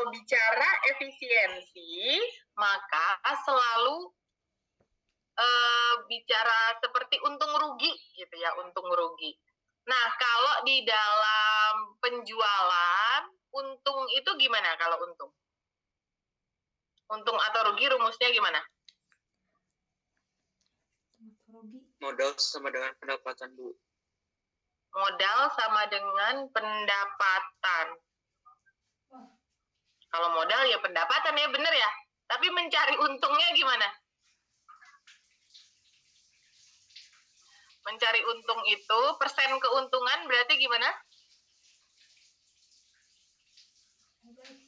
kalau bicara efisiensi, maka selalu bicara seperti untung rugi gitu ya, untung rugi. Nah, kalau di dalam penjualan, untung itu gimana kalau untung? Untung atau rugi rumusnya gimana? Modal sama dengan pendapatan, Bu. Modal sama dengan pendapatan. Kalau modal ya pendapatan ya, bener ya. Tapi mencari untungnya gimana? Mencari untung itu, persen keuntungan berarti gimana?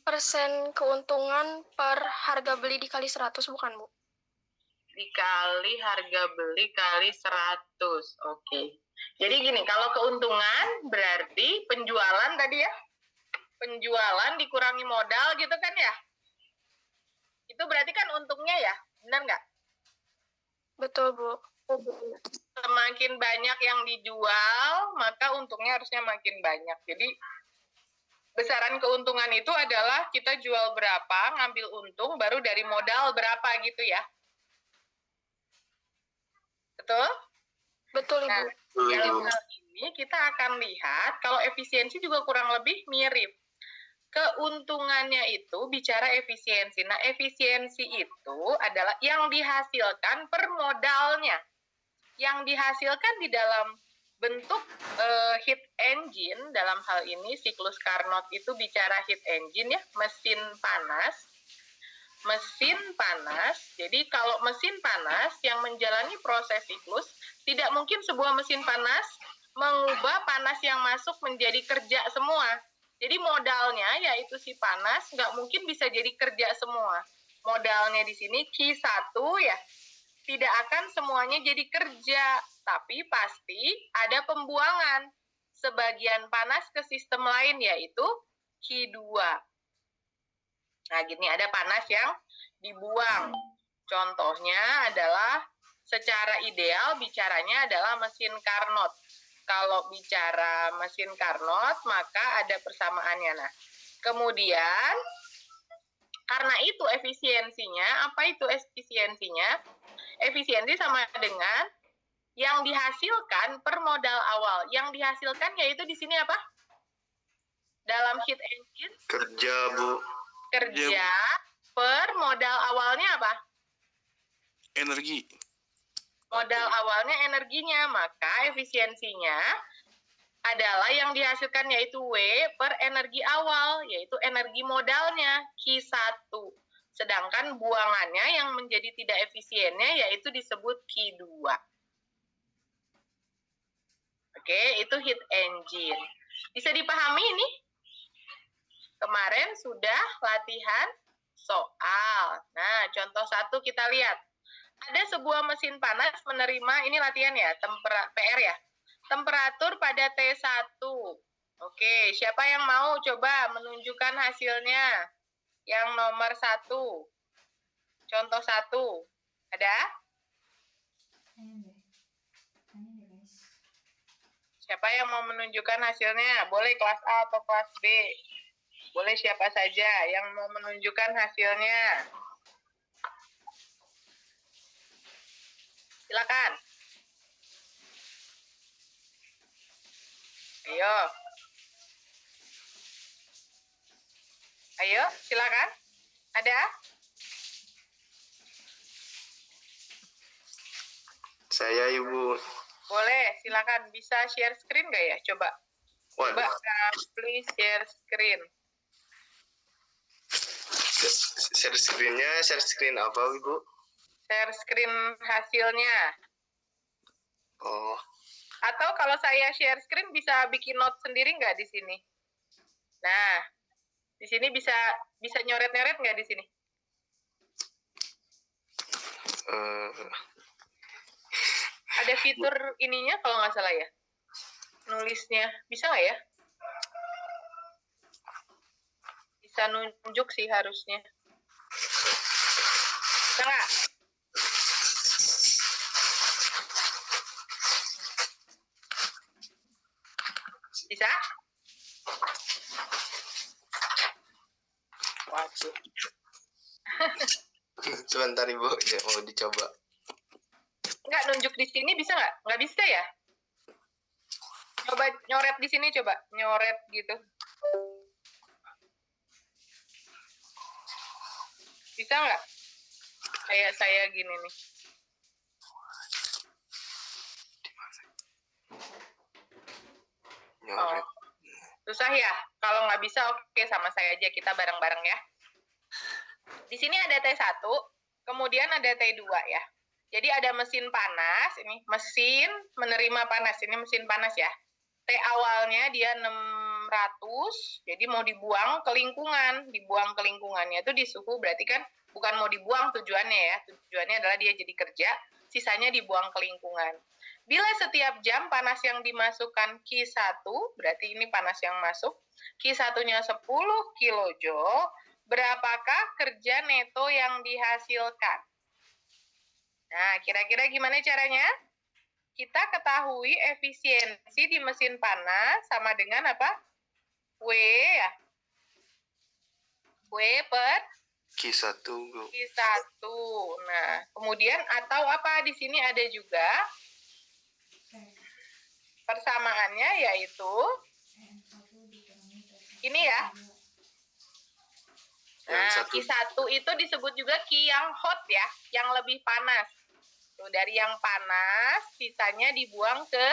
Persen keuntungan per harga beli dikali 100, bukan, Bu? Dikali harga beli kali 100. Oke. Jadi gini, kalau keuntungan berarti penjualan tadi ya. Penjualan dikurangi modal gitu kan ya. Itu berarti kan untungnya ya, benar nggak? Betul, Bu. Semakin banyak yang dijual, maka untungnya harusnya makin banyak. Jadi besaran keuntungan itu adalah kita jual berapa, ngambil untung, baru dari modal berapa gitu ya. Betul? Betul, Ibu. Nah, dalam hal ini kita akan lihat kalau efisiensi juga kurang lebih mirip. Keuntungannya itu bicara efisiensi. Nah, efisiensi itu adalah yang dihasilkan per modalnya. Yang dihasilkan di dalam bentuk heat engine, dalam hal ini siklus Carnot itu bicara heat engine ya, mesin panas. Mesin panas, jadi kalau mesin panas yang menjalani proses siklus, tidak mungkin sebuah mesin panas mengubah panas yang masuk menjadi kerja semua. Jadi modalnya yaitu si panas nggak mungkin bisa jadi kerja semua. Modalnya di sini Q1 ya, tidak akan semuanya jadi kerja, tapi pasti ada pembuangan. Sebagian panas ke sistem lain yaitu Q2. Nah, gini ada panas yang dibuang. Contohnya adalah secara ideal bicaranya adalah mesin Carnot. Kalau bicara mesin Carnot, maka ada persamaannya. Nah, kemudian karena itu efisiensinya, apa itu efisiensinya? Efisiensi sama dengan yang dihasilkan per modal awal. Yang dihasilkan yaitu di sini apa? Dalam heat engine? Kerja, Bu. Kerja per modal awalnya apa? Energi. Modal awalnya energinya, maka efisiensinya adalah yang dihasilkan yaitu W per energi awal, yaitu energi modalnya Q1. Sedangkan buangannya yang menjadi tidak efisiennya yaitu disebut Q2. Oke, itu heat engine. Bisa dipahami ini? Kemarin sudah latihan soal. Nah, contoh 1 kita lihat. Ada sebuah mesin panas menerima, ini latihan ya, PR ya. Temperatur pada T1. Oke, siapa yang mau coba menunjukkan hasilnya? Yang nomor 1. Contoh 1. Ada? Siapa yang mau menunjukkan hasilnya? Boleh kelas A atau kelas B. Boleh siapa saja yang mau menunjukkan hasilnya. Silakan. Ayo. Ayo, silakan. Ada? Saya, Ibu. Boleh, silakan. Bisa share screen nggak ya? Coba. Coba, please share screen. Share screen-nya, share screen apa, Ibu? Share screen hasilnya. Oh. Atau kalau saya share screen bisa bikin note sendiri nggak di sini? Nah, di sini bisa nyoret-nyoret nggak di sini? Ada fitur ininya kalau nggak salah ya? Nulisnya. Bisa nggak ya? Bisa nunjuk sih harusnya. Bisa nggak? Bisa? Sebentar Ibu, ya, mau dicoba. Nggak, nunjuk di sini bisa nggak? Nggak bisa ya? Coba nyoret di sini, coba. Nyoret gitu. Bisa nggak? Kayak saya gini nih. Nyoret. Susah ya? Kalau nggak bisa, oke, sama saya aja. Kita bareng-bareng ya. Di sini ada T1, kemudian ada T2 ya. Jadi ada mesin panas, ini mesin menerima panas, ini mesin panas ya. T awalnya dia 600, jadi mau dibuang ke lingkungan. Dibuang ke lingkungannya itu di suhu, berarti kan bukan mau dibuang tujuannya ya. Tujuannya adalah dia jadi kerja, sisanya dibuang ke lingkungan. Bila setiap jam panas yang dimasukkan Q1, berarti ini panas yang masuk, Q1-nya 10 kilojoule, berapakah kerja neto yang dihasilkan? Nah, kira-kira gimana caranya? Kita ketahui efisiensi di mesin panas sama dengan apa? W ya. W per Q1, Bu. Q1. Nah, kemudian atau apa di sini ada juga persamaannya yaitu ini ya. Nah, Q1 itu disebut juga Q yang hot ya, yang lebih panas. Tuh, dari yang panas, sisanya dibuang ke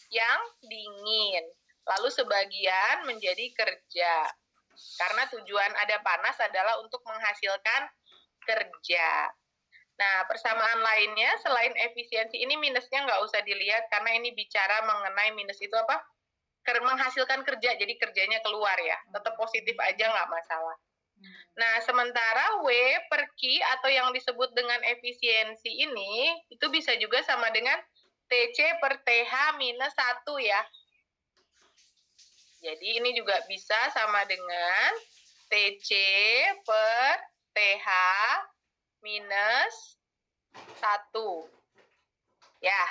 yang dingin. Lalu sebagian menjadi kerja. Karena tujuan ada panas adalah untuk menghasilkan kerja. Nah, persamaan lainnya selain efisiensi, ini minusnya nggak usah dilihat karena ini bicara mengenai minus itu apa? Menghasilkan kerja, jadi kerjanya keluar ya. Tetap positif aja nggak masalah. Nah, sementara W per Q atau yang disebut dengan efisiensi ini, itu bisa juga sama dengan TC per TH minus 1 ya. Jadi ini juga bisa sama dengan TC per TH minus 1. Ya,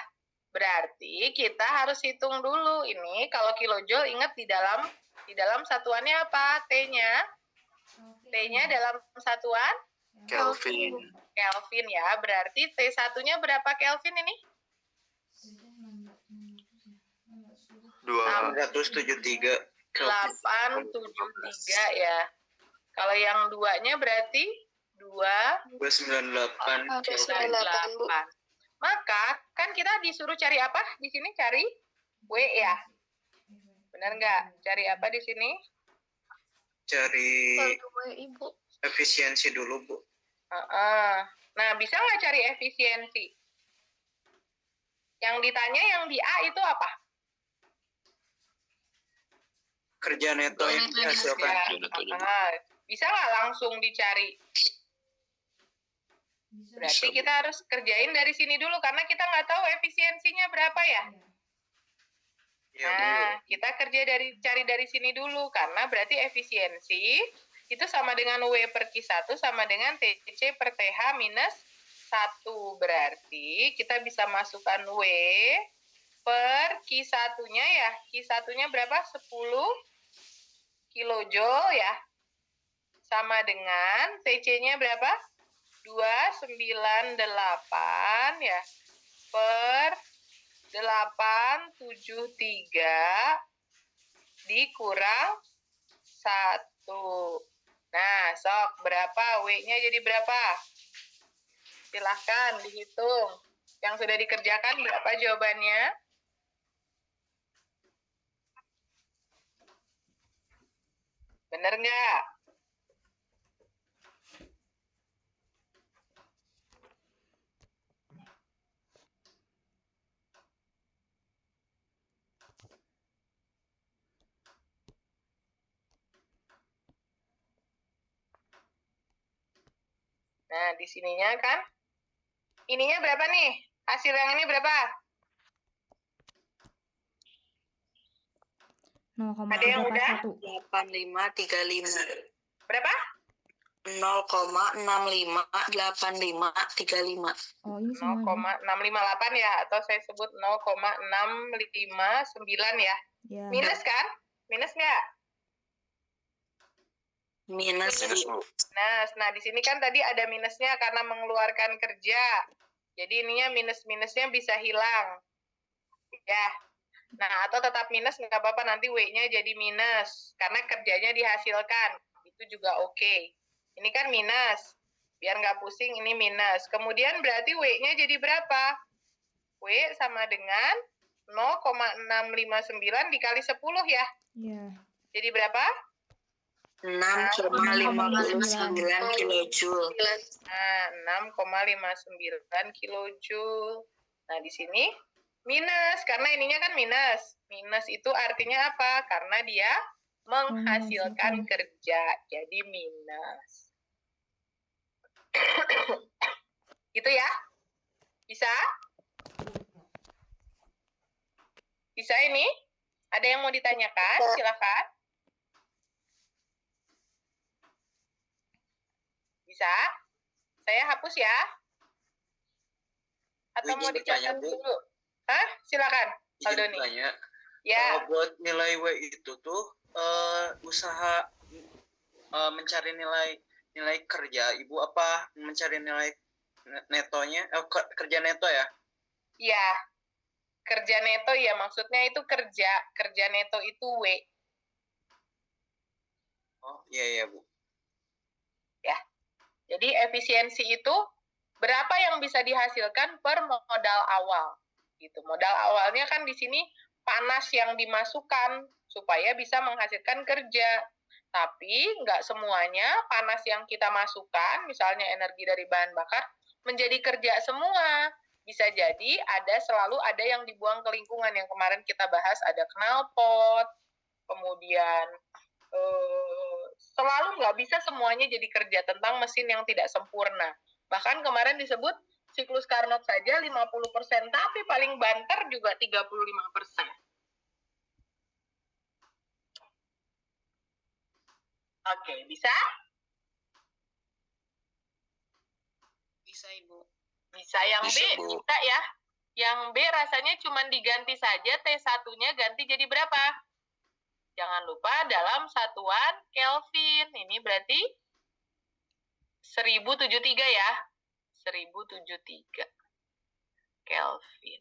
berarti kita harus hitung dulu ini kalau kilojoule, ingat di dalam satuannya apa? T-nya? T-nya dalam satuan? Kelvin. Kelvin ya, berarti T1-nya berapa Kelvin ini? 873. 873 ya. Kalau yang 2-nya berarti 298 298. Maka kan kita disuruh cari apa? Di sini cari W ya. Benar nggak? Cari apa di sini? Cari Ibu. efisiensi dulu, Bu. Nah, bisa nggak cari efisiensi? Yang ditanya yang di A itu apa? Kerja neto yang dihasilkan. Bisa nggak langsung dicari? Berarti kita harus kerjain dari sini dulu, karena kita nggak tahu efisiensinya berapa ya. Ya, Nah, kita cari dari sini dulu, karena berarti efisiensi itu sama dengan W per Q1 sama dengan TC per TH minus 1. Berarti kita bisa masukkan W per Q1-nya ya. Q1-nya berapa? 10 kilojoule ya. Sama dengan TC-nya berapa? 298 ya. Per 873 dikurang 1. Nah, sok berapa? W-nya jadi berapa? Silahkan dihitung. Yang sudah dikerjakan berapa jawabannya? Bener nggak? Nah, di sininya kan, ininya berapa nih? Hasil yang ini berapa? 0,341. Ada yang udah? 8535. Berapa? 0,658535. Oh, ini semuanya. 0,658 ya, atau saya sebut 0,659 ya. Ya. Minus kan? Minus nggak? Minus, Minus, Bu. Bu. Nah, di sini kan tadi ada minusnya karena mengeluarkan kerja. Jadi ininya minus-minusnya bisa hilang. Ya. Nah, atau tetap minus nggak apa-apa, nanti W-nya jadi minus. Karena kerjanya dihasilkan. Itu juga oke. Ini kan minus. Biar nggak pusing, ini minus. Kemudian berarti W-nya jadi berapa? W sama dengan 0,659 dikali 10 ya. Iya. Jadi berapa? 6,59 kilojoule. Nah, 6,59 kilojoule. Nah, di sini minus, karena ininya kan minus. Minus itu artinya apa? Karena dia menghasilkan kerja. Jadi minus. Gitu ya? Bisa? Bisa ini? Ada yang mau ditanyakan? Silakan. Bisa? Saya hapus ya. Atau mau Izin dicatat bertanya, Bu. dulu? Hah? Silakan, Izin Aldoni. bertanya, Ya, buat nilai W itu tuh usaha mencari nilai kerja Ibu apa mencari nilai netonya? Kerja neto ya? ya. Kerja neto ya, maksudnya itu kerja. Kerja neto itu W. Oh, iya Bu. Ya. Jadi efisiensi itu berapa yang bisa dihasilkan per modal awal. Gitu. Modal awalnya kan di sini panas yang dimasukkan supaya bisa menghasilkan kerja. Tapi nggak semuanya panas yang kita masukkan, misalnya energi dari bahan bakar, menjadi kerja semua. Bisa jadi selalu ada yang dibuang ke lingkungan. Yang kemarin kita bahas ada knalpot, kemudian selalu nggak bisa semuanya jadi kerja, tentang mesin yang tidak sempurna. Bahkan kemarin disebut siklus Carnot saja 50%, tapi paling banter juga 35%. Oke, bisa? Bisa, Ibu. Bisa. Yang Bisa, B, Bu. bisa ya. Yang B rasanya cuma diganti saja, T1-nya ganti jadi berapa? Jangan lupa dalam satuan Kelvin. Ini berarti 1073 ya. 1073 Kelvin.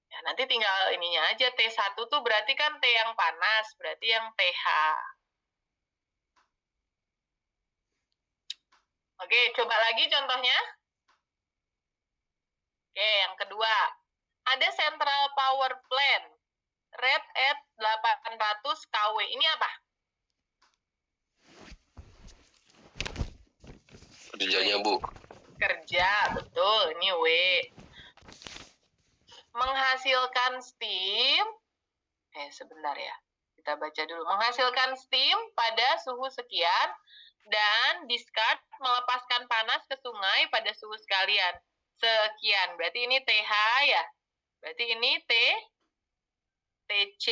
Ya, nanti tinggal ininya aja. T1 tuh berarti kan T yang panas, berarti yang TH. Oke, coba lagi contohnya. Oke, yang kedua. Ada Central Power Plant. Rate at 800 kW. Ini apa? Kerjanya, Bu. Kerja, betul. Ini W. Menghasilkan steam. Sebentar ya. Kita baca dulu. Menghasilkan steam pada suhu sekian dan discard melepaskan panas ke sungai pada suhu sekian. Berarti ini TH ya. Berarti ini TC.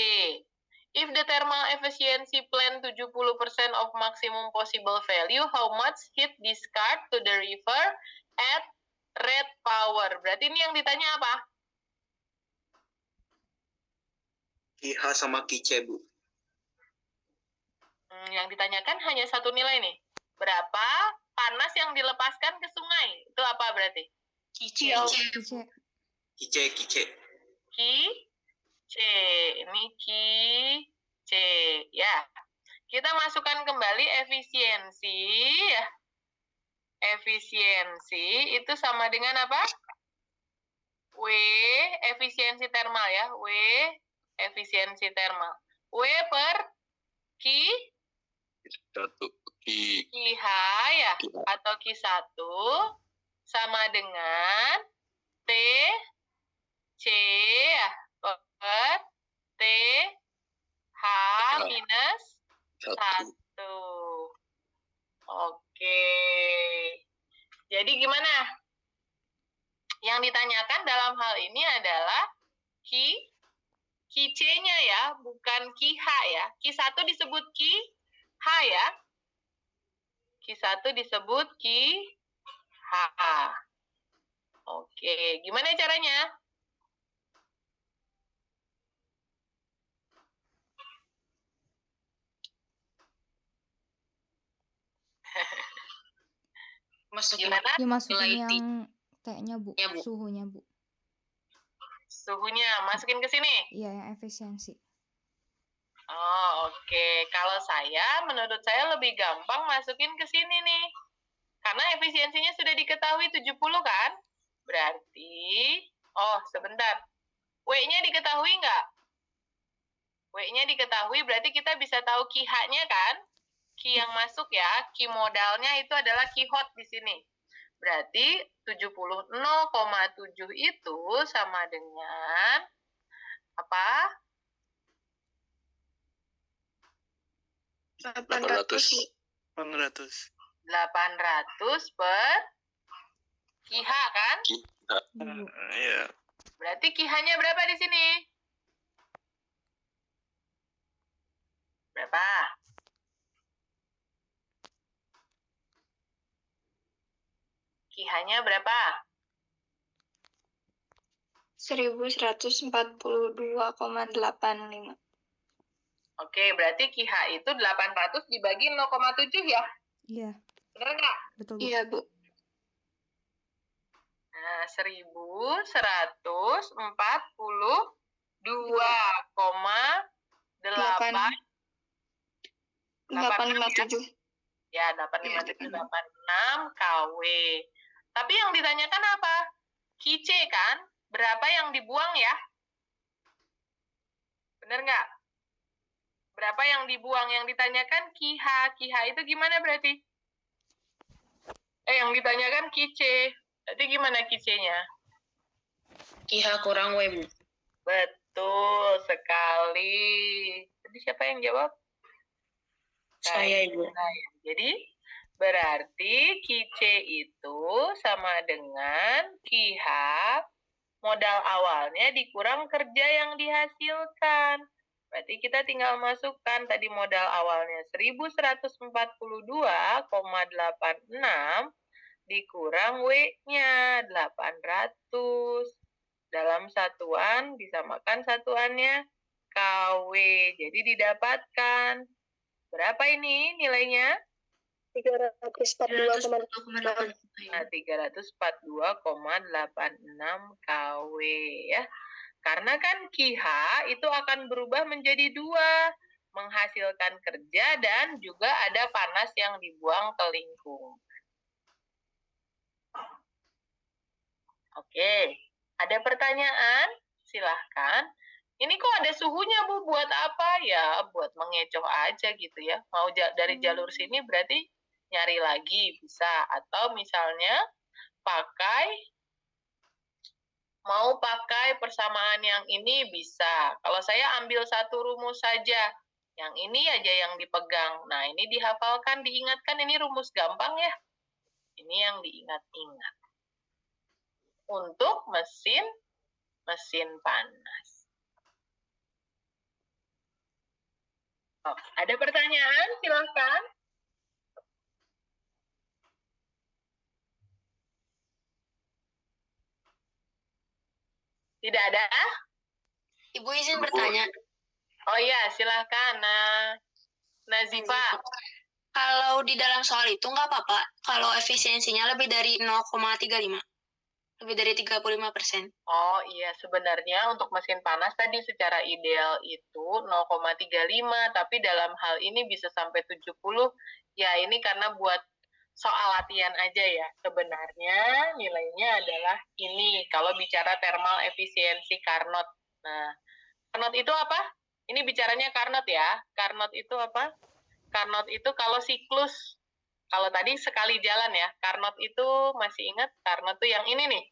If the thermal efficiency plant 70% of maximum possible value, how much heat discard to the river at rate power? Berarti ini yang ditanya apa? QH sama QC, Bu. Yang ditanyakan hanya satu nilai nih. Berapa panas yang dilepaskan ke sungai? Itu apa berarti? Kici. QC. C. Ini C. Ya. Kita masukkan kembali efisiensi. Ya. Efisiensi itu sama dengan apa? W, efisiensi termal ya. W, efisiensi termal. W per QH ya. Atau Q1 sama dengan T, C ya. Per T, H minus 1. Oke. Jadi gimana? Yang ditanyakan dalam hal ini adalah QC-nya ya, bukan QH ya. Q1 disebut QH ya. Q1 disebut QH. Oke, gimana caranya? Masukin Gimana? Dimasukin Lighty. yang T-nya, Bu. Ya, Bu. Suhunya, Bu. Suhunya masukin ke sini. Iya, yang efisiensi. Oh, oke. Kalau menurut saya lebih gampang masukin ke sini nih. Karena efisiensinya sudah diketahui 70 kan? Berarti, sebentar. W-nya diketahui nggak? W-nya diketahui berarti kita bisa tahu H-nya kan? Q yang masuk ya, Q modalnya itu adalah Q hot di sini. Berarti 70 0,7 itu sama dengan apa? 800. 800. 800 per QH kan? Iya, Bu. Iya. Berarti QH-nya berapa di sini? Berapa? QH-nya berapa? 1142,85. Oke, berarti QH itu 800 dibagi 0,7 ya? Iya, Benar nggak? betul, Bu. Iya, Bu. Nah, 1142,857 ya, 85786 kW. Tapi yang ditanyakan apa? QC kan? Berapa yang dibuang ya? Benar nggak? Berapa yang dibuang? Yang ditanyakan QH. QH itu gimana berarti? Yang ditanyakan QC. Berarti gimana QC-nya? QH kurang W, Bu. Betul sekali. Jadi siapa yang jawab? Saya, Ibu. Jadi berarti QC itu sama dengan QH modal awalnya dikurang kerja yang dihasilkan. Berarti kita tinggal masukkan tadi modal awalnya 1142,86 dikurang W-nya 800. Dalam satuan disamakan satuannya KW. Jadi didapatkan berapa ini nilainya? 342,8. Nah, 342,86 kW ya. Karena kan QH itu akan berubah menjadi 2, menghasilkan kerja dan juga ada panas yang dibuang ke lingkungan. Oke, ada pertanyaan? Silahkan. Ini kok ada suhunya, Bu? Buat apa? Ya, buat mengecoh aja gitu ya. Mau dari jalur sini berarti nyari lagi bisa. Atau misalnya mau pakai persamaan yang ini bisa. Kalau saya ambil satu rumus saja, yang ini aja yang dipegang. Nah, ini dihafalkan, diingatkan, ini rumus gampang ya. Ini yang diingat-ingat. Untuk mesin panas. Ada pertanyaan? Silahkan. Tidak ada? Ibu izin bertanya. Oh iya, silahkan. Nazifa. Kalau di dalam soal itu nggak apa-apa kalau efisiensinya lebih dari 0,35. Lebih dari 35%. Oh iya, sebenarnya untuk mesin panas tadi secara ideal itu 0,35, tapi dalam hal ini bisa sampai 70. Ya, ini karena buat soal latihan aja ya. Sebenarnya nilainya adalah ini, kalau bicara thermal efisiensi Carnot. Nah, Carnot itu apa? Ini bicaranya Carnot ya. Carnot itu apa? Carnot itu kalau siklus. Kalau tadi sekali jalan ya, Carnot itu masih ingat? Carnot tuh yang ini nih.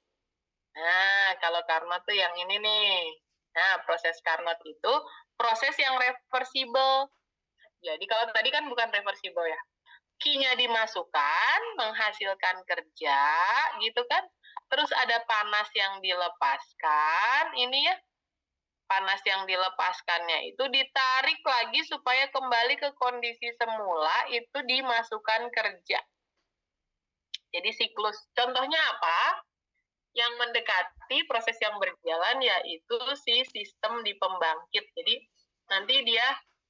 Nah, kalau Carnot tuh yang ini nih. Nah, proses Carnot itu proses yang reversible. Jadi kalau tadi kan bukan reversible ya. Q-nya dimasukkan, menghasilkan kerja, gitu kan. Terus ada panas yang dilepaskan, ini ya. Panas yang dilepaskannya itu ditarik lagi supaya kembali ke kondisi semula, itu dimasukkan kerja. Jadi siklus. Contohnya apa? Yang mendekati proses yang berjalan yaitu si sistem di pembangkit. Jadi nanti dia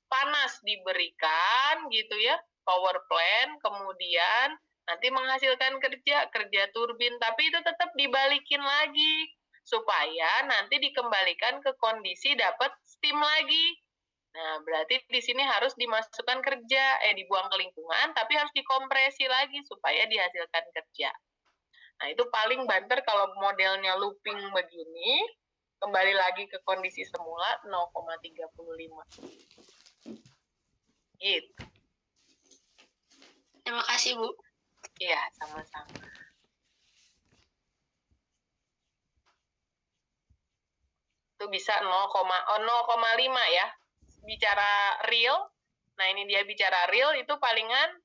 panas diberikan gitu ya, power plant, kemudian nanti menghasilkan kerja turbin, tapi itu tetap dibalikin lagi supaya nanti dikembalikan ke kondisi dapat steam lagi. Nah, berarti di sini harus dimasukkan dibuang ke lingkungan, tapi harus dikompresi lagi supaya dihasilkan kerja. Nah, itu paling banter kalau modelnya looping begini, kembali lagi ke kondisi semula 0,35. Gitu. Terima kasih, Bu. Iya, sama-sama. Itu bisa 0,5 ya. Bicara real, nah ini dia bicara real, itu palingan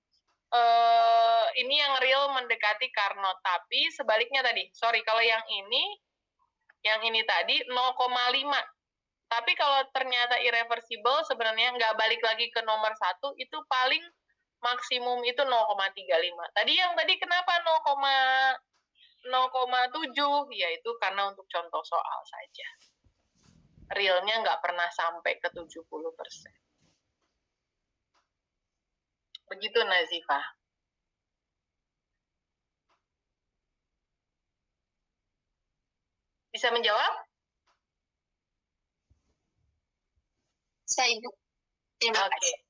ini yang real mendekati Carnot, tapi sebaliknya tadi, kalau yang ini tadi 0,5. Tapi kalau ternyata irreversible, sebenarnya nggak balik lagi ke nomor 1, itu paling maksimum itu 0,35. Tadi kenapa 0,7? Yaitu karena untuk contoh soal saja. Realnya nggak pernah sampai ke 70%. Begitu, Nazifah. Bisa menjawab? Saya, Ibu. Terima kasih.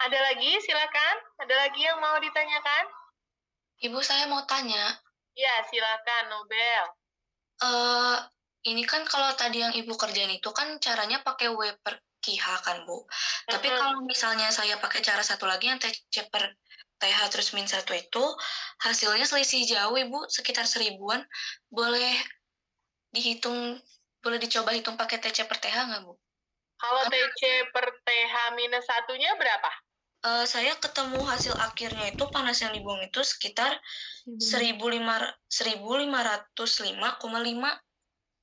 Ada lagi? Silakan. Ada lagi yang mau ditanyakan? Ibu, saya mau tanya. Ya, silakan, Nobel. Ini kan kalau tadi yang Ibu kerjain itu kan caranya pakai W per KH kan, Bu. Tapi kalau misalnya saya pakai cara satu lagi yang TC per TH terus min 1 itu, hasilnya selisih jauh, Ibu, sekitar 1000-an. Boleh dicoba hitung pakai TC per TH nggak, Bu? Kalau TC per TH minus 1-nya berapa? Saya ketemu hasil akhirnya itu panas yang dibuang itu sekitar 1505,5.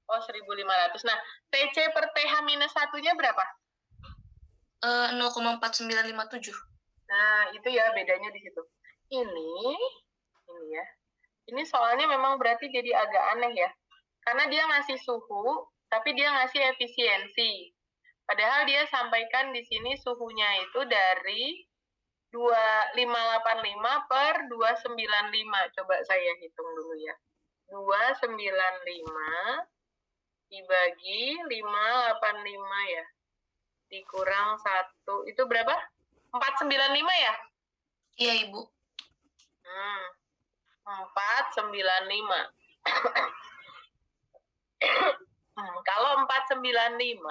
Oh, 1500. Nah, TC per TH minus 1-nya berapa? 0,4957. Nah, itu ya bedanya di situ. Ini ya. Ini soalnya memang berarti jadi agak aneh ya. Karena dia ngasih suhu, tapi dia ngasih efisiensi. Padahal dia sampaikan di sini suhunya itu dari 2585 per 295. Coba saya hitung dulu ya. 295 dibagi 585 ya. Dikurang 1. Itu berapa? 495 ya? Iya, Ibu. 495. Kalau 495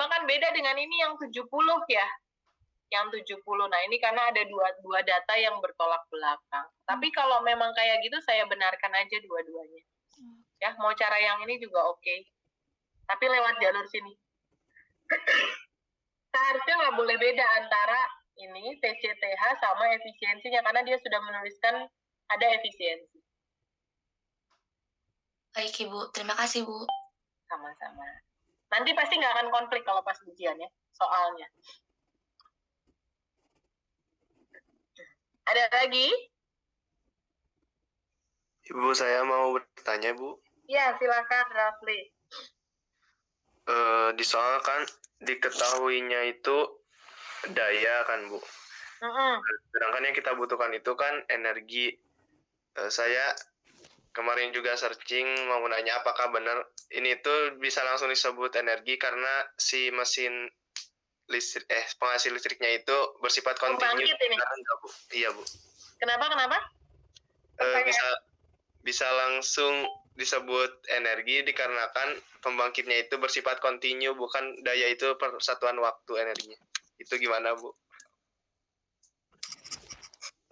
kan beda dengan ini yang 70 ya. Yang 70. Nah, ini karena ada dua data yang bertolak belakang. Tapi kalau memang kayak gitu, saya benarkan aja dua-duanya. Ya, mau cara yang ini juga oke. Tapi lewat jalur sini. Seharusnya nggak boleh beda antara ini TCTH sama efisiensinya, karena dia sudah menuliskan ada efisiensi. Baik, Ibu. Terima kasih, Bu. Sama-sama. Nanti pasti nggak akan konflik kalau pas ujian ya, soalnya. Ada lagi? Ibu, saya mau bertanya, Bu. Ya, silakan, Rafli. Di soal kan diketahuinya itu daya kan, Bu. Sedangkan yang kita butuhkan itu kan energi. Saya kemarin juga searching mau nanya apakah benar ini tuh bisa langsung disebut energi karena si mesin listrik penghasil listriknya itu bersifat kontinu. Enggak, Bu? Iya, Bu. Kenapa? Bisa langsung disebut energi dikarenakan pembangkitnya itu bersifat kontinu, bukan daya itu persatuan waktu energinya. Itu gimana, Bu?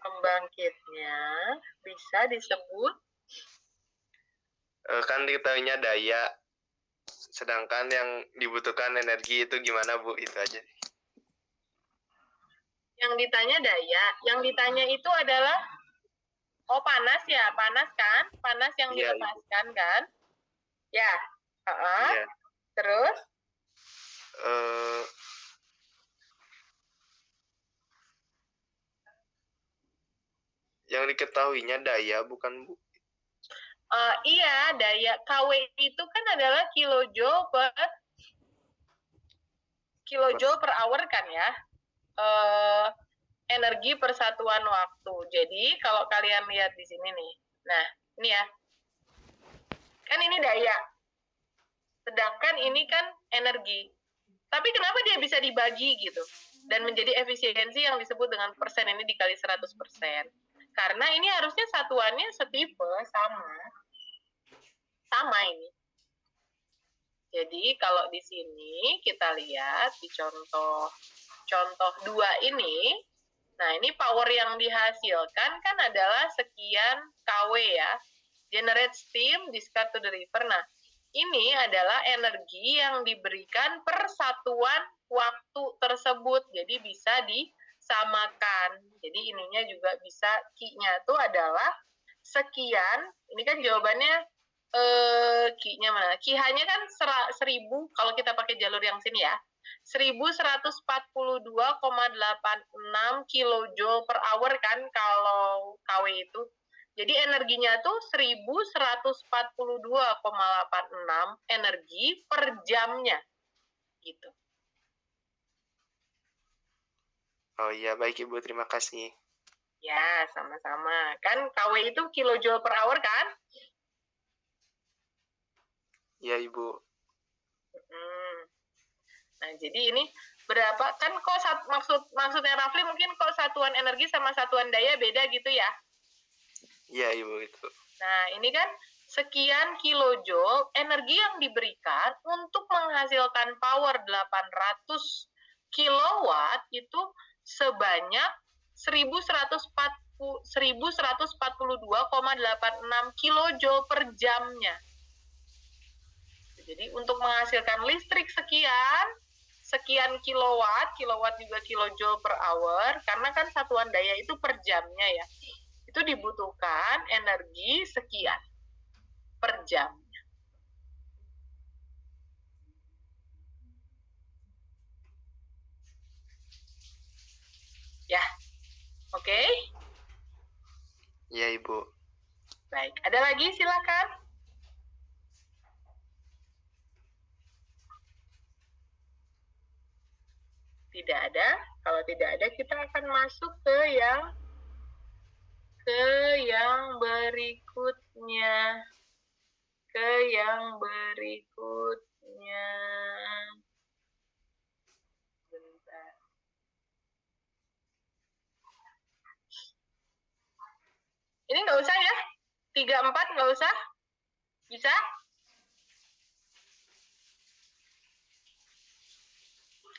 Pembangkitnya bisa disebut kan diketahuinya daya, sedangkan yang dibutuhkan energi itu gimana, Bu? Itu aja. Yang ditanya daya, yang ditanya itu adalah panas ya, panas kan? Panas yang dilepaskan kan? Ya. Iya. Terus? Yang diketahuinya daya, bukan, Bu? Iya, daya KW itu kan adalah kilojoule per hour kan ya. energi per satuan waktu. Jadi kalau kalian lihat di sini nih, nah ini ya, kan ini daya, sedangkan ini kan energi. Tapi kenapa dia bisa dibagi gitu? Dan menjadi efisiensi yang disebut dengan persen, ini dikali 100%. Karena ini harusnya satuannya setipe, sama ini. Jadi kalau di sini kita lihat di contoh 2 ini, nah ini power yang dihasilkan kan adalah sekian kW ya. Generate steam, discard to the river. Nah, ini adalah energi yang diberikan per satuan waktu tersebut. Jadi bisa disamakan. Jadi ininya juga bisa, Q-nya itu adalah sekian. Ini kan jawabannya Q-nya mana? Q-nya kan 1000 kalau kita pakai jalur yang sini ya. 1142,86 kilojoule per hour kan kalau KW itu. Jadi energinya tuh 1142,86 energi per jamnya. Gitu. Oh iya, baik Ibu, terima kasih. Ya, sama-sama. Kan KW itu kilojoule per hour kan? Iya Ibu. Nah, jadi ini berapa? Kan kok maksudnya Rafli mungkin kok satuan energi sama satuan daya beda gitu ya? Iya Ibu itu. Nah, ini kan sekian kilojoule energi yang diberikan untuk menghasilkan power 800 kilowatt itu sebanyak 1142,86 kilojoule per jamnya. Jadi untuk menghasilkan listrik sekian kilowatt juga kilojoule per hour, karena kan satuan daya itu per jamnya ya. Itu dibutuhkan energi sekian per jamnya. Ya, oke? Iya Ibu. Baik, ada lagi silakan. Tidak ada. Kalau tidak ada, kita akan masuk ke yang berikutnya. Bentar. Ini nggak usah ya? 34 nggak usah? Bisa?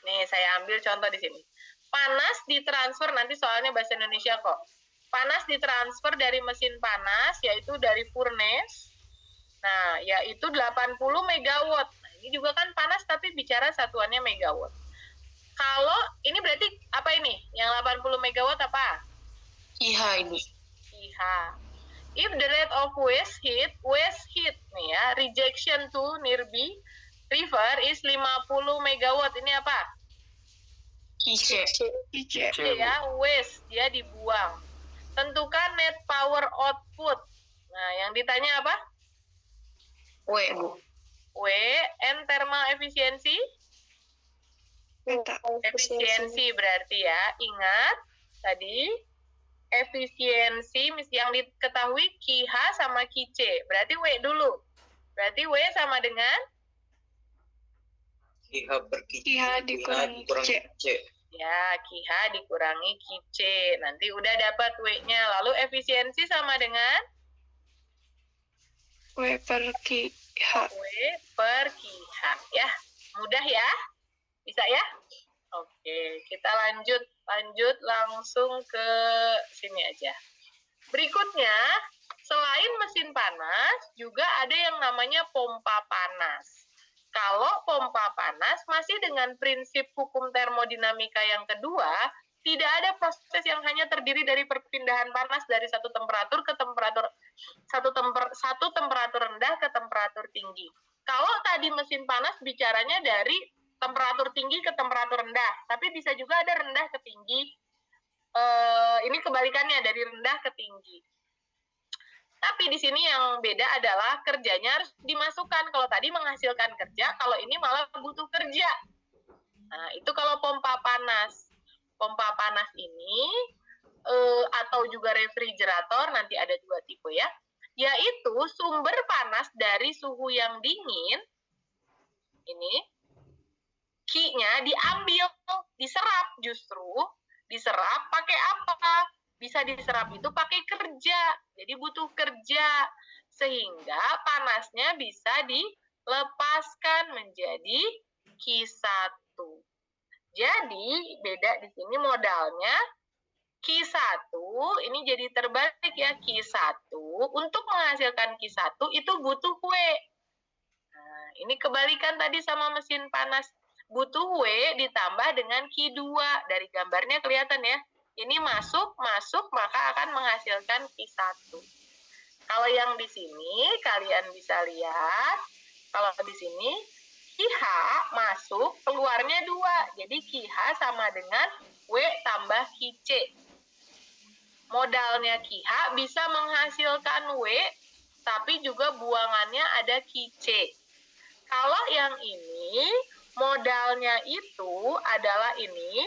Nih, saya ambil contoh di sini. Panas ditransfer, nanti soalnya bahasa Indonesia kok. Panas ditransfer dari mesin panas, yaitu dari furnace. Nah, yaitu 80 megawatt. Nah, ini juga kan panas, tapi bicara satuannya megawatt. Kalau, ini berarti apa ini? Yang 80 megawatt apa? IH, Ibu. IH. If the rate of waste heat nih ya, rejection to nearby river is 50 megawatt. Ini apa? IC. Ya, waste, dia dibuang. Tentukan net power output. Nah, yang ditanya apa? W, Bu. W, N thermal efisiensi? Efisiensi berarti ya. Ingat, tadi efisiensi yang diketahui QH sama QC. Berarti W dulu. Berarti W sama dengan? QH per QC. QH dikurangi QC. Ya, QH dikurangi QC. Nanti udah dapat W-nya. Lalu efisiensi sama dengan? W per QH. W per QH. Ya, mudah ya? Bisa ya? Oke, kita lanjut langsung ke sini aja. Berikutnya, selain mesin panas, juga ada yang namanya pompa panas. Kalau pompa panas masih dengan prinsip hukum termodinamika yang kedua, tidak ada proses yang hanya terdiri dari perpindahan panas dari satu temperatur rendah ke temperatur tinggi. Kalau tadi mesin panas bicaranya dari temperatur tinggi ke temperatur rendah, tapi bisa juga ada rendah ke tinggi. Ini kebalikannya, dari rendah ke tinggi. Tapi di sini yang beda adalah kerjanya harus dimasukkan. Kalau tadi menghasilkan kerja, kalau ini malah butuh kerja. Nah, itu kalau pompa panas. pompa panas ini atau juga refrigerator, nanti ada 2 tipe ya, yaitu sumber panas dari suhu yang dingin, ini, Q-nya diambil, diserap justru, diserap pakai apa? Bisa diserap itu pakai kerja, jadi butuh kerja, sehingga panasnya bisa dilepaskan menjadi Q1. Jadi beda di sini modalnya, Q1 ini jadi terbalik ya, Q1 untuk menghasilkan Q1 itu butuh W. Nah, ini kebalikan tadi sama mesin panas. Butuh W ditambah dengan Q2. Dari gambarnya kelihatan ya. Ini masuk, maka akan menghasilkan Q1. Kalau yang di sini kalian bisa lihat, kalau di sini QH masuk, keluarnya 2. Jadi QH sama dengan W tambah QC. Modalnya QH bisa menghasilkan W, tapi juga buangannya ada QC. Kalau yang ini, modalnya itu adalah ini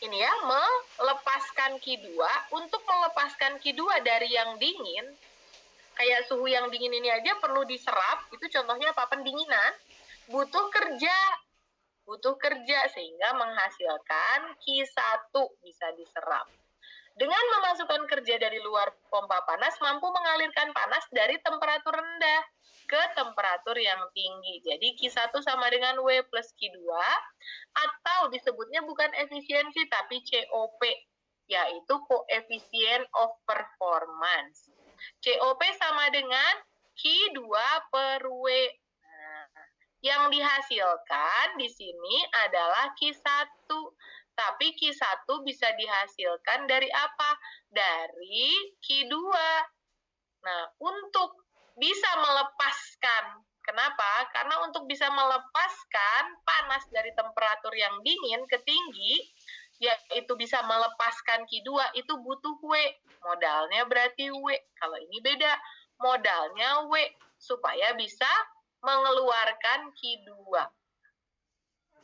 ya, melepaskan Q2. Untuk melepaskan Q2 dari yang dingin, kayak suhu yang dingin ini aja perlu diserap, itu contohnya apa? Pendinginan, butuh kerja sehingga menghasilkan Q1 bisa diserap. Dengan memasukkan kerja dari luar pompa panas, mampu mengalirkan panas dari temperatur rendah ke temperatur yang tinggi. Jadi Q1 sama dengan W plus Q2, atau disebutnya bukan efisiensi tapi COP, yaitu coefficient of performance. COP sama dengan Q2 per W. Yang dihasilkan di sini adalah Q1. Tapi Q1 bisa dihasilkan dari apa? Dari Q2. Nah, untuk bisa melepaskan, kenapa? Karena untuk bisa melepaskan panas dari temperatur yang dingin ke tinggi, yaitu bisa melepaskan Q2, itu butuh W. Modalnya berarti W. Kalau ini beda, modalnya W, supaya bisa mengeluarkan Q2.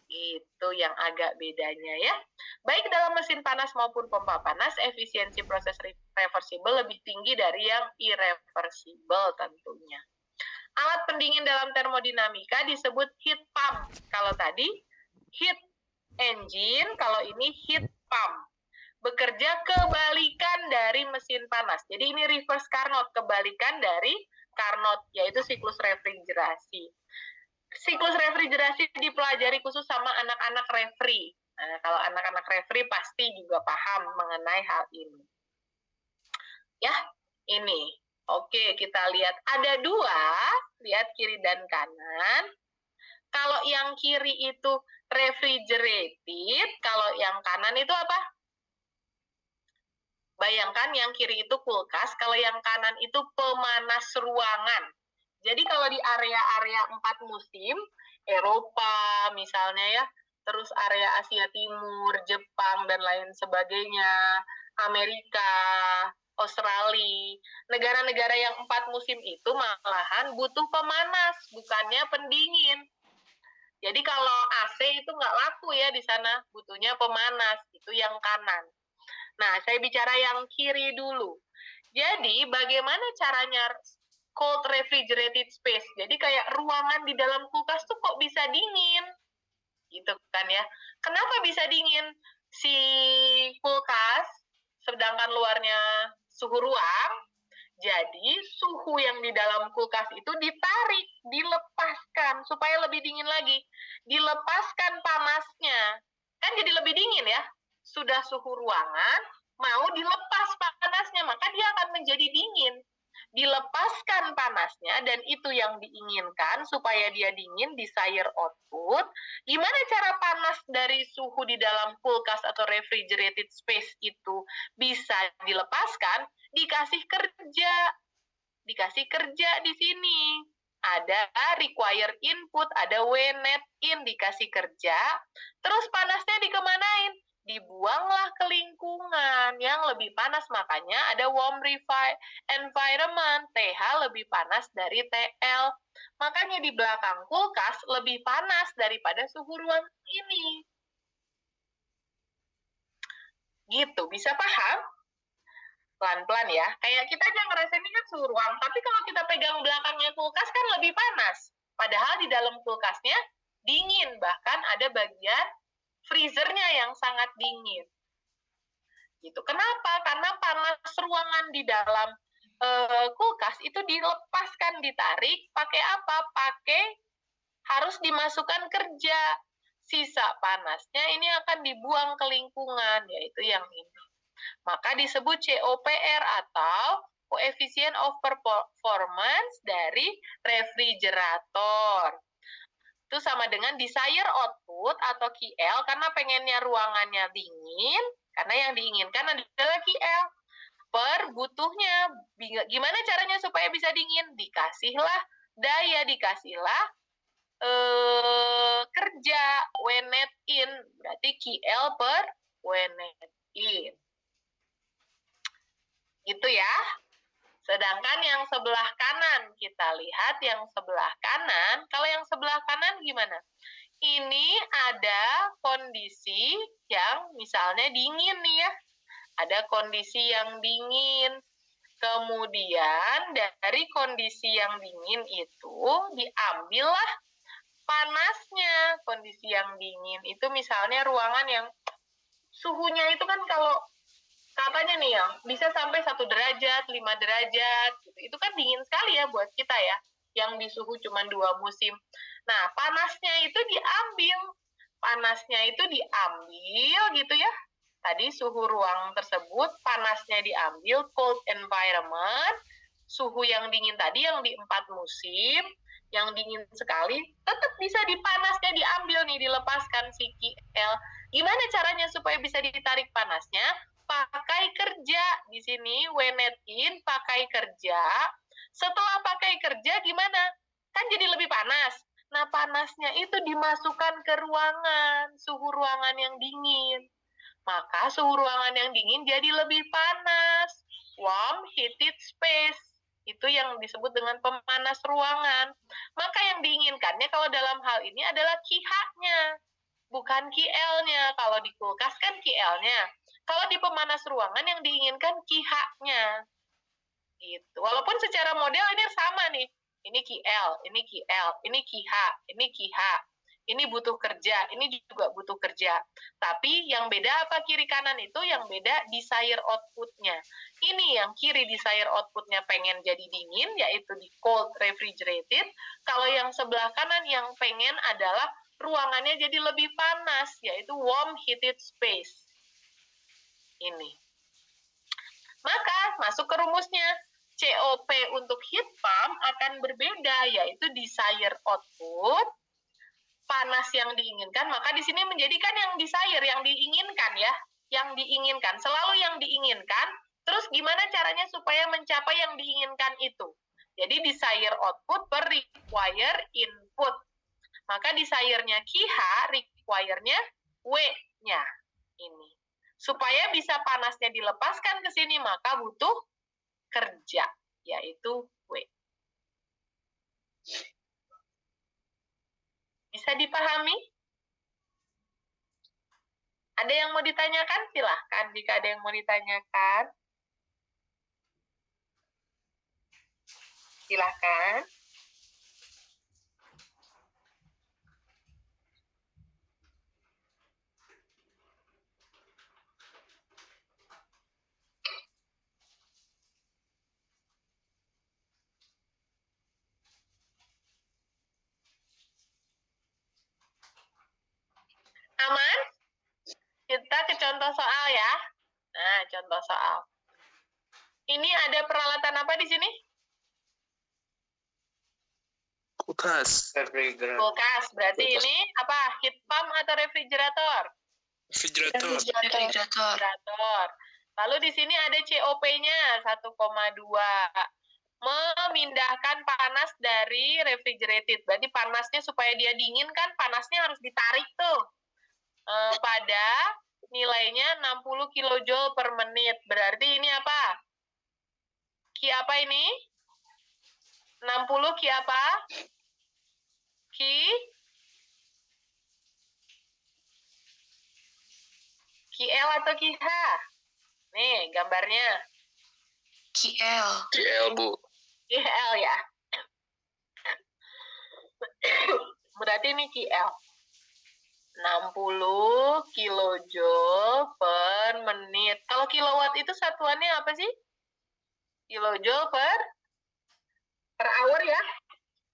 Itu yang agak bedanya ya. Baik dalam mesin panas maupun pompa panas, efisiensi proses reversible lebih tinggi dari yang irreversible tentunya. Alat pendingin dalam termodinamika disebut heat pump. Kalau tadi heat engine, kalau ini heat pump. Bekerja kebalikan dari mesin panas. Jadi ini reverse Carnot, kebalikan dari Carnot, yaitu siklus refrigerasi. Siklus refrigerasi dipelajari khusus sama anak-anak refri. Nah, kalau anak-anak refri pasti juga paham mengenai hal ini. Ya, ini. Oke, kita lihat. Ada 2, lihat kiri dan kanan. Kalau yang kiri itu refrigerated, kalau yang kanan itu apa? Bayangkan yang kiri itu kulkas, kalau yang kanan itu pemanas ruangan. Jadi kalau di area-area 4 musim, Eropa misalnya ya, terus area Asia Timur, Jepang, dan lain sebagainya, Amerika, Australia, negara-negara yang 4 musim itu malahan butuh pemanas, bukannya pendingin. Jadi kalau AC itu nggak laku ya di sana, butuhnya pemanas, itu yang kanan. Nah, saya bicara yang kiri dulu. Jadi bagaimana caranya cold refrigerated space. Jadi kayak ruangan di dalam kulkas tuh kok bisa dingin. Gitu kan ya. Kenapa bisa dingin si kulkas sedangkan luarnya suhu ruang? Jadi suhu yang di dalam kulkas itu ditarik, dilepaskan supaya lebih dingin lagi. Dilepaskan panasnya. Kan jadi lebih dingin ya. Sudah suhu ruangan, mau dilepas panasnya, maka dia akan menjadi dingin. Dilepaskan panasnya, dan itu yang diinginkan supaya dia dingin, desired output. Gimana cara panas dari suhu di dalam kulkas atau refrigerated space itu bisa dilepaskan? Dikasih kerja di sini. Ada required input, ada W net in, dikasih kerja, terus panasnya dikemanain? Dibuanglah ke lingkungan yang lebih panas, makanya ada warm environment, TH lebih panas dari TL. Makanya di belakang kulkas lebih panas daripada suhu ruang ini. Gitu, bisa paham? Pelan-pelan ya. Kayak kita aja ngerasain ini kan suhu ruang, tapi kalau kita pegang belakangnya kulkas kan lebih panas. Padahal di dalam kulkasnya dingin, bahkan ada bagian freezernya yang sangat dingin. Gitu. Kenapa? Karena panas ruangan di dalam kulkas itu dilepaskan, ditarik, pakai apa? Pakai harus dimasukkan kerja. Sisa panasnya ini akan dibuang ke lingkungan, yaitu yang ini. Maka disebut COPR atau Coefficient of Performance dari refrigerator. Itu sama dengan desired output atau QL, karena pengennya ruangannya dingin, karena yang diinginkan adalah QL. Per butuhnya, gimana caranya supaya bisa dingin? Dikasihlah daya, dikasihlah kerja, W net in, berarti QL per W net in. Gitu ya. Sedangkan yang sebelah kanan, kita lihat yang sebelah kanan. Kalau yang sebelah kanan gimana? Ini ada kondisi yang misalnya dingin nih ya. Ada kondisi yang dingin. Kemudian dari kondisi yang dingin itu diambillah panasnya. Kondisi yang dingin itu misalnya ruangan yang suhunya itu kan kalau katanya nih ya, bisa sampai 1 derajat, 5 derajat, gitu. Itu kan dingin sekali ya buat kita ya, yang di suhu cuma 2 musim. Nah, panasnya itu diambil gitu ya. Tadi suhu ruang tersebut, panasnya diambil, cold environment, suhu yang dingin tadi yang di 4 musim, yang dingin sekali, tetap bisa panasnya diambil nih, dilepaskan si QL. Gimana caranya supaya bisa ditarik panasnya? Pakai kerja. Di sini W net in, pakai kerja. Setelah pakai kerja gimana? Kan jadi lebih panas. Nah, panasnya itu dimasukkan ke ruangan, suhu ruangan yang dingin. Maka suhu ruangan yang dingin jadi lebih panas. Warm heated space. Itu yang disebut dengan pemanas ruangan. Maka yang diinginkannya kalau dalam hal ini adalah QH-nya, bukan QL-nya. Kalau di kulkas kan QL-nya. Kalau di pemanas ruangan yang diinginkan QH-nya. Gitu. Walaupun secara model ini sama nih. Ini QL, ini QL, ini QH, ini QH. Ini butuh kerja, ini juga butuh kerja. Tapi yang beda apa kiri kanan itu? Yang beda desired output-nya. Ini yang kiri desired output-nya pengen jadi dingin, yaitu di cold refrigerated. Kalau yang sebelah kanan yang pengen adalah ruangannya jadi lebih panas, yaitu warm heated space. Ini. Maka masuk ke rumusnya. COP untuk heat pump akan berbeda, yaitu desired output, panas yang diinginkan. Maka di sini menjadikan yang desired, yang diinginkan ya. Yang diinginkan, selalu yang diinginkan. Terus gimana caranya supaya mencapai yang diinginkan itu? Jadi desired output per require input. Maka desire-nya QH, require-nya W-nya. Ini. Supaya bisa panasnya dilepaskan ke sini, maka butuh kerja, yaitu W. Bisa dipahami? Ada yang mau ditanyakan? Silahkan jika ada yang mau ditanyakan. Silahkan. Aman? Kita ke contoh soal ya. Nah, contoh soal. Ini ada peralatan apa di sini? Kulkas. Kulkas. Berarti ini apa? Heat pump atau refrigerator? Refrigerator. Lalu di sini ada COP-nya 1,2. Memindahkan panas dari refrigerated. Berarti panasnya supaya dia dingin kan panasnya harus ditarik tuh. Pada nilainya 60 kJ per menit. Berarti ini apa? Ki apa ini? 60 Ki apa? QL atau QH? Nih, gambarnya. QL. QL, Bu. QL ya. Berarti ini QL. 60 kilojoule per menit. Kalau kilowatt itu satuannya apa sih? Kilojoule per hour ya.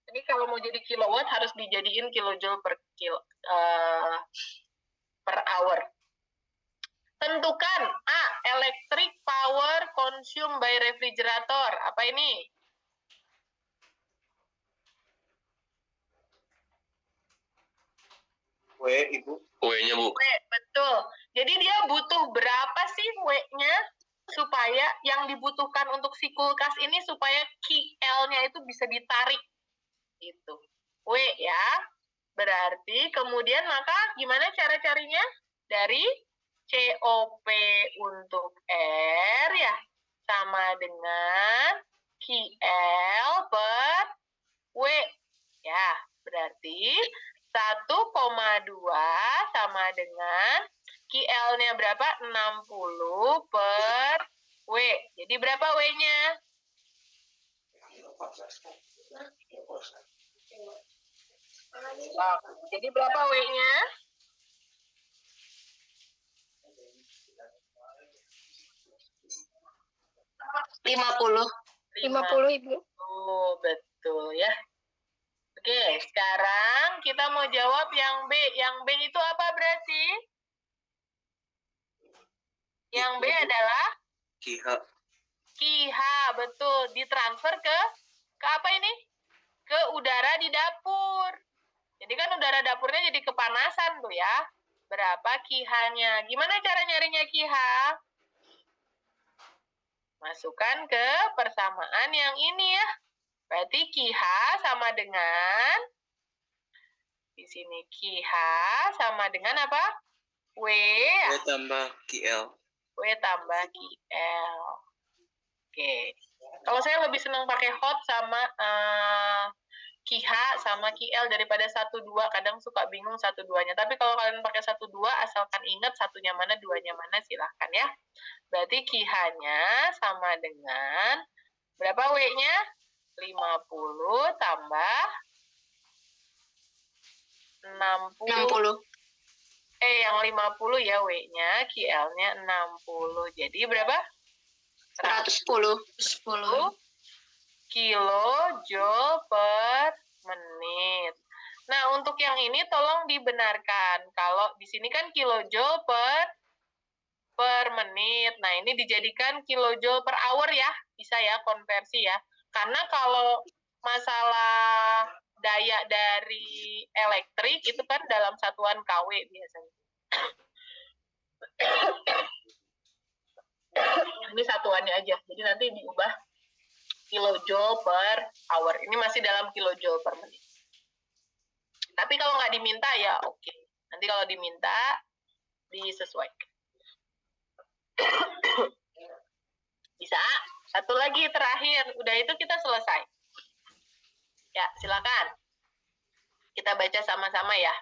Ini kalau mau jadi kilowatt harus dijadiin kilojoule per hour. Tentukan A. Electric power consumed by refrigerator. Apa ini? W, Ibu. W-nya, Bu. W, betul. Jadi dia butuh berapa sih W-nya supaya yang dibutuhkan untuk si kulkas ini supaya QL-nya itu bisa ditarik. Itu. W ya. Berarti kemudian maka gimana cara carinya? Dari COP untuk R ya sama dengan QL per W. Ya, berarti 1,2 sama dengan QL-nya berapa? 60 per W. Jadi berapa W-nya? Jadi berapa W-nya? 50. 50, Ibu. Oh, betul ya. Oke, sekarang kita mau jawab yang B. Yang B itu apa berarti? Yang B adalah? QH. QH, betul. Ditransfer ke apa ini? Ke udara di dapur. Jadi kan udara dapurnya jadi kepanasan tuh ya. Berapa QH-nya? Gimana cara nyarinya QH? Masukkan ke persamaan yang ini ya. Berarti QH sama dengan, di sini QH sama dengan apa? W tambah QL. W tambah QL. Oke. Kalau saya lebih senang pakai hot sama QH sama QL daripada 1, 2. Kadang suka bingung 1, 2-nya. Tapi kalau kalian pakai 1, 2, asalkan ingat satunya mana, duanya mana, silahkan ya. Berarti QH-nya sama dengan, berapa W-nya? 50 tambah 60. Yang 50 ya W-nya, QL-nya 60. Jadi berapa? 110. 10. Kilojoule per menit. Nah, untuk yang ini tolong dibenarkan. Kalau di sini kan kilojoule per menit. Nah, ini dijadikan kilojoule per hour ya. Bisa ya konversi ya. Karena kalau masalah daya dari elektrik itu kan dalam satuan kW biasanya. Ini satuannya aja. Jadi nanti diubah kilojoule per hour. Ini masih dalam kilojoule per menit. Tapi kalau nggak diminta ya oke. Nanti kalau diminta disesuaikan. Bisa? Satu lagi terakhir. Udah itu kita selesai. Ya, silakan. Kita baca sama-sama ya.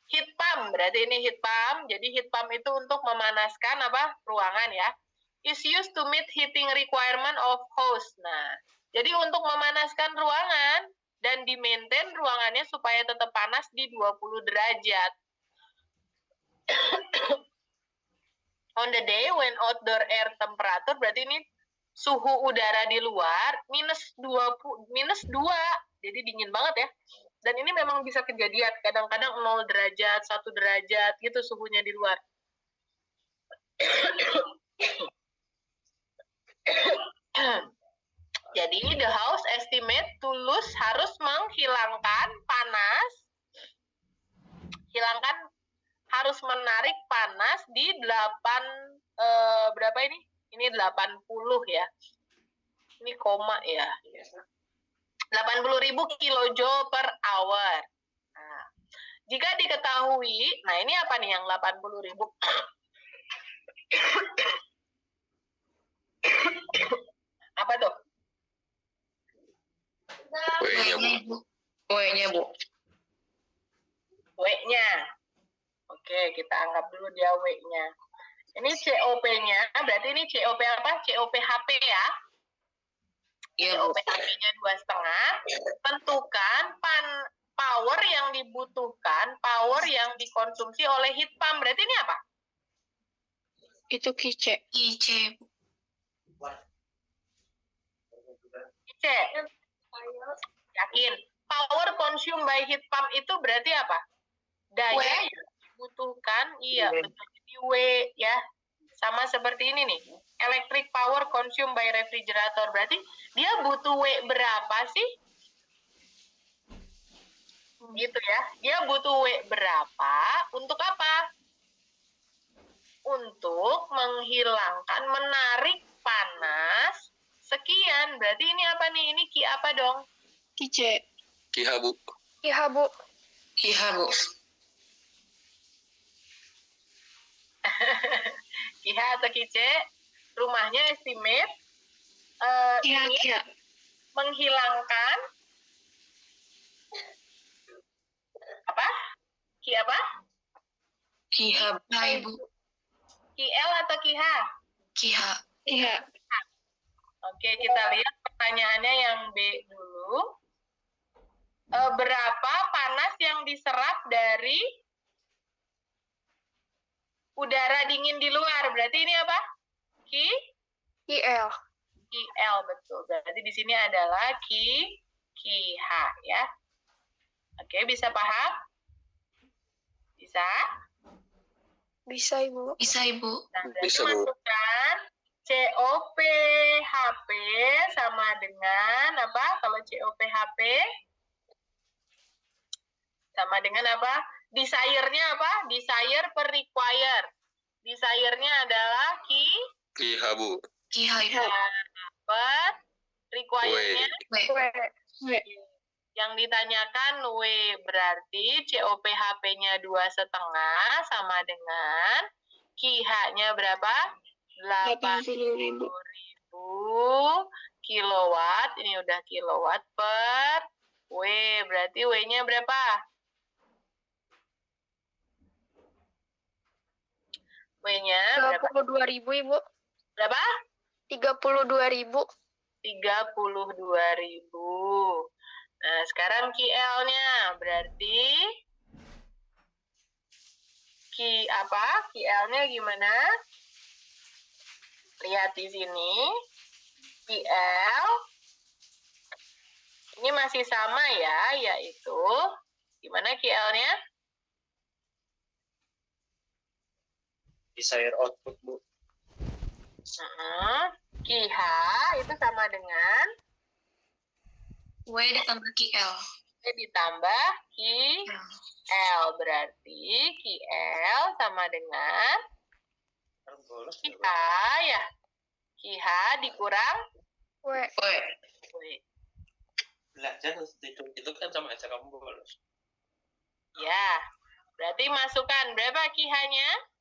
Heat pump, berarti ini heat pump. Jadi heat pump itu untuk memanaskan apa? Ruangan ya. Is used to meet heating requirement of house. Nah, jadi untuk memanaskan ruangan dan di-maintain ruangannya supaya tetap panas di 20 derajat. On the day when outdoor air temperature, berarti ini suhu udara di luar minus 2, jadi dingin banget ya. Dan ini memang bisa kejadian, kadang-kadang 0 derajat, 1 derajat gitu suhunya di luar. Jadi the house estimate to lose harus menghilangkan panas, harus menarik panas di 8 berapa ini? Ini 80 ya. Ini koma ya. 80.000 kilojoule per hour. Nah, jika diketahui, nah ini apa nih yang 80.000? Apa tuh? W-nya, Bu. W-nya. Oke. Oke, kita anggap dulu dia W-nya. Ini COP-nya, berarti ini COP apa? COP HP ya? Iya, Bu. COP HP-nya 2,5. Tentukan power yang dibutuhkan, power yang dikonsumsi oleh heat pump. Berarti ini apa? Itu kice. IC. C. Yakin. Power consumed by heat pump itu berarti apa? Daya yang dibutuhkan, iya betul. Jadi W ya. Sama seperti ini nih. Electric power consumed by refrigerator. Berarti dia butuh W berapa sih? Gitu ya. Dia butuh W berapa untuk apa? Untuk menghilangkan, menarik panas sekian. Berarti ini apa nih? Ini Ki apa dong? Kice. Kiha, Bu. Kiha, Bu. Iya, Bu. Kiha atau Kice? Rumahnya estimate. Kiha, Ini Kiha. menghilangkan apa? Ki apa? Kiha, Ibu. Ki L atau Ki H? Kiha. Kiha. Oke, kita lihat pertanyaannya yang B dulu. Berapa panas yang diserap dari udara dingin di luar? Berarti ini apa? KL. KL, betul. Berarti di sini adalah KH ya. Oke, bisa paham? Bisa? Bisa, Ibu. Bisa, Ibu. Nah, berarti Bisa, Bu. masukkan COP HP sama dengan apa? Kalau COP HP sama dengan apa? Desire-nya apa? Desire per require. Desire-nya adalah Kiha, Bu. Kiha, Ibu. per require-nya W. yang ditanyakan W, berarti COP HP-nya 2,5 sama dengan KIH-nya berapa? 80.000. 80.000 kilowatt. Ini udah kilowatt per W. Berarti W-nya berapa? W-nya berapa? 32.000, Ibu. Berapa? 32.000. 32.000. Nah, sekarang KL-nya berarti KL-nya gimana? Lihat di sini. KL ini masih sama ya, yaitu gimana KL-nya? Desire output, Bu. KH itu sama dengan W ditambah KL. ditambah KL. Berarti KL sama dengan KH ya. KH dikurang W. W. Belajar itu kan sama aja kamu bolos. Ya, berarti masukkan berapa KH-nya?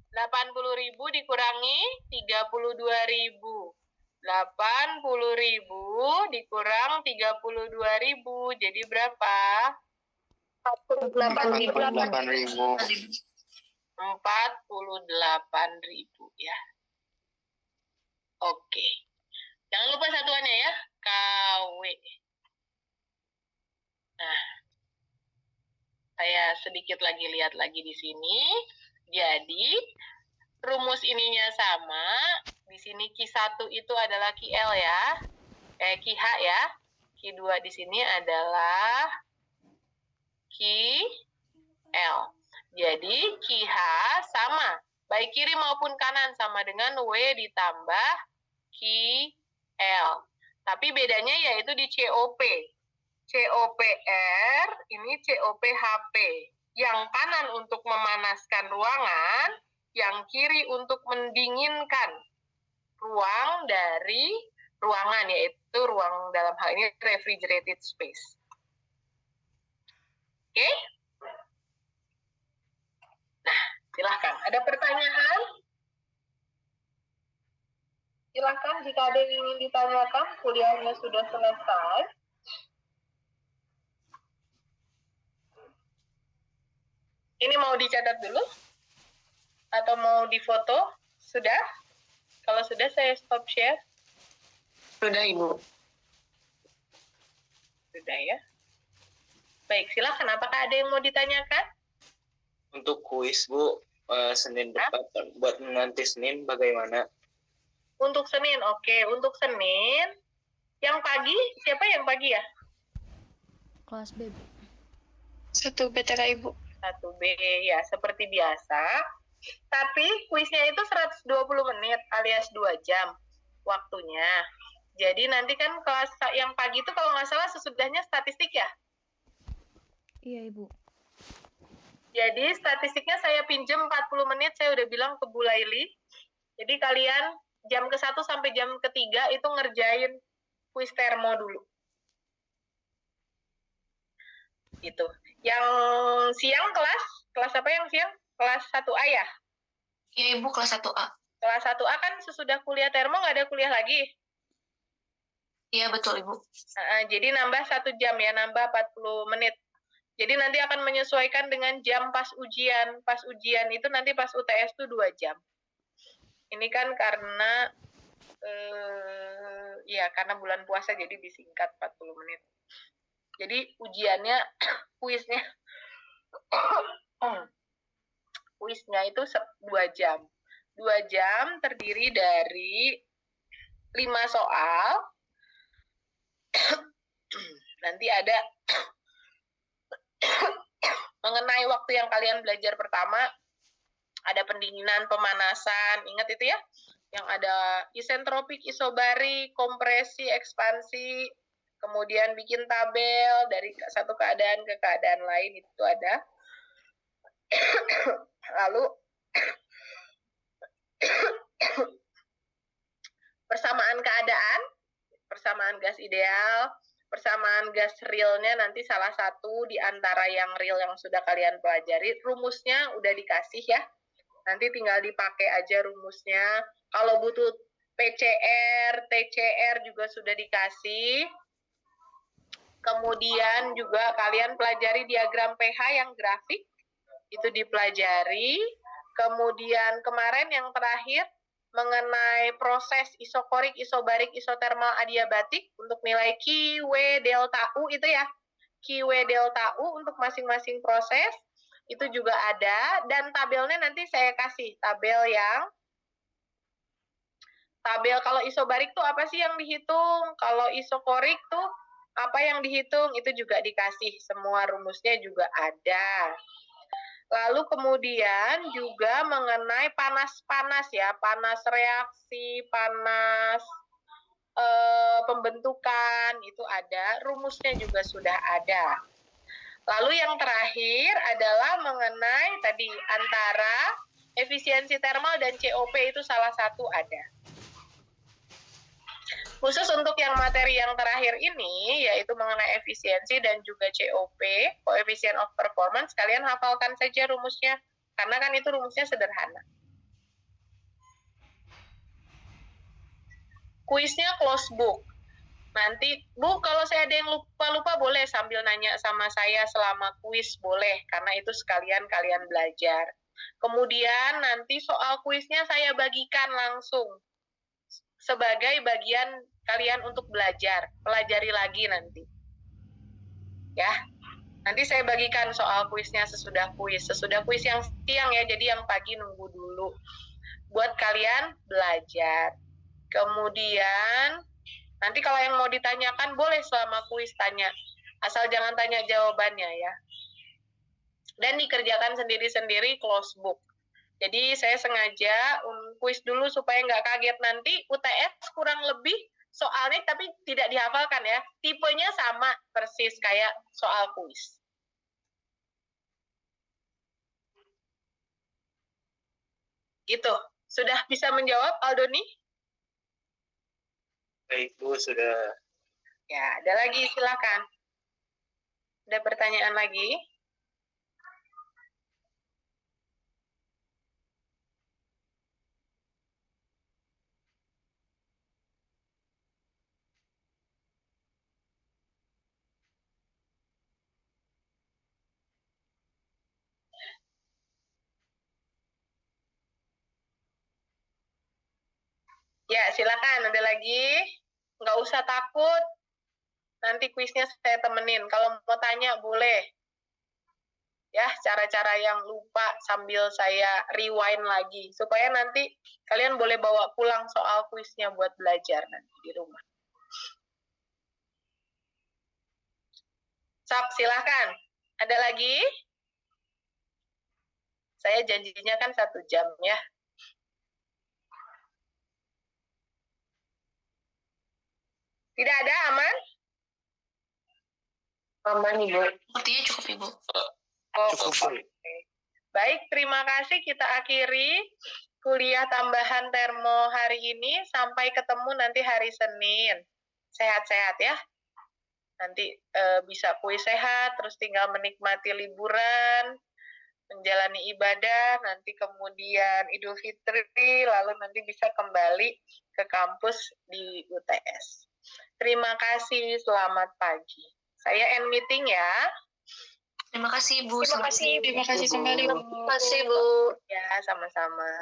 80.000 dikurangi 32.000. 80.000 dikurang 32.000. Jadi berapa? 48.000. 48.000 ya. Oke. Jangan lupa satuannya ya. KW. Nah, saya sedikit lagi lihat lagi di sini. Jadi, rumus ininya sama. Di sini Q1 itu adalah QL ya. QH ya. Q2 di sini adalah QL. Jadi, QH sama. Baik kiri maupun kanan sama dengan W ditambah QL. Tapi bedanya yaitu di COP. COPR, ini COPHP. Yang kanan untuk memanaskan ruangan, yang kiri untuk mendinginkan ruang dari ruangan, yaitu ruang dalam hal ini refrigerated space. Oke? Nah, silahkan. Ada pertanyaan? Silahkan jika ada yang ingin ditanyakan, kuliahnya sudah selesai. Ini mau dicatat dulu? Atau mau difoto? Sudah? Kalau sudah, saya stop share. Sudah, Ibu. Sudah ya. Baik, silakan. Apakah ada yang mau ditanyakan? Untuk kuis, Bu, Senin depan, buat nanti Senin bagaimana? Untuk Senin, oke. Untuk Senin, yang pagi, siapa yang pagi ya? Kelas B, Bu. 1 BTK Ibu. 1B, ya seperti biasa. Tapi kuisnya itu 120 menit alias 2 jam waktunya. Jadi nanti kan kelas yang pagi itu kalau nggak salah sesudahnya statistik ya? Iya, Ibu. Jadi statistiknya saya pinjem 40 menit, saya udah bilang ke Bu Laili. Jadi kalian jam ke-1 sampai jam ke-3 itu ngerjain kuis termo dulu. Gitu. Yang siang kelas apa yang siang? Kelas 1A ya? Iya, Ibu, kelas 1A. Kelas 1A kan sesudah kuliah termo nggak ada kuliah lagi? Iya, betul, Ibu. Jadi nambah 1 jam ya, nambah 40 menit. Jadi nanti akan menyesuaikan dengan jam pas ujian. Pas ujian itu nanti pas UTS itu 2 jam. Ini kan karena karena bulan puasa jadi disingkat 40 menit. Jadi ujiannya, kuisnya itu 2 jam. 2 jam terdiri dari 5 soal. Nanti ada mengenai waktu yang kalian belajar pertama, ada pendinginan, pemanasan, ingat itu ya? Yang ada isentropik, isobarik, kompresi, ekspansi, kemudian bikin tabel dari satu keadaan ke keadaan lain, itu ada. Lalu persamaan keadaan, persamaan gas ideal, persamaan gas realnya nanti salah satu di antara yang real yang sudah kalian pelajari. Rumusnya udah dikasih ya. Nanti tinggal dipakai aja rumusnya. Kalau butuh PCR, TCR juga sudah dikasih. Kemudian juga kalian pelajari diagram pH yang grafik. Itu dipelajari. Kemudian kemarin yang terakhir mengenai proses isokorik, isobarik, isotermal, adiabatik untuk nilai Q, W, delta U itu ya. Q, W, delta U untuk masing-masing proses itu juga ada, dan tabelnya nanti saya kasih tabel kalau isobarik tuh apa sih yang dihitung, kalau isokorik tuh apa yang dihitung, itu juga dikasih, semua rumusnya juga ada. Lalu kemudian juga mengenai panas-panas ya, panas reaksi, panas pembentukan, itu ada, rumusnya juga sudah ada. Lalu yang terakhir adalah mengenai tadi antara efisiensi termal dan COP itu salah satu ada. Khusus untuk yang materi yang terakhir ini, yaitu mengenai efisiensi dan juga COP, coefficient of performance, kalian hafalkan saja rumusnya, karena kan itu rumusnya sederhana. Kuisnya close book. Nanti, Bu, kalau saya ada yang lupa-lupa boleh sambil nanya sama saya selama kuis, boleh, karena itu sekalian kalian belajar. Kemudian nanti soal kuisnya saya bagikan langsung sebagai bagian kalian untuk belajar, pelajari lagi nanti. Ya, nanti saya bagikan soal kuisnya sesudah kuis yang siang ya, jadi yang pagi nunggu dulu. Buat kalian belajar. Kemudian nanti kalau yang mau ditanyakan boleh selama kuis tanya. Asal jangan tanya jawabannya ya. Dan dikerjakan sendiri-sendiri close book. Jadi saya sengaja kuis dulu supaya nggak kaget nanti UTS kurang lebih soalnya tapi tidak dihafalkan ya. Tipenya sama persis kayak soal kuis. Gitu. Sudah bisa menjawab Aldoni? Baik, Bu, sudah. Ya, ada lagi, silakan. Ada pertanyaan lagi? Ya, silakan. Ada lagi? Nggak usah takut. Nanti kuisnya saya temenin. Kalau mau tanya, boleh. Ya, cara-cara yang lupa sambil saya rewind lagi. Supaya nanti kalian boleh bawa pulang soal kuisnya buat belajar nanti di rumah. Sok, silakan. Ada lagi? Saya janjinya kan 1 jam ya. Tidak ada, aman? Aman, Ibu. Sepertinya cukup, Ibu. Oh, Cukup, Bu. baik, terima kasih. Kita akhiri kuliah tambahan termo hari ini. Sampai ketemu nanti hari Senin. Sehat-sehat ya. Nanti bisa kuis sehat, terus tinggal menikmati liburan, menjalani ibadah, nanti kemudian Idul Fitri, lalu nanti bisa kembali ke kampus di UTS. Terima kasih, selamat pagi. Saya end meeting ya. Terima kasih, Bu. Terima kasih kembali, Bu. Terima kasih, Bu. Ya, sama-sama.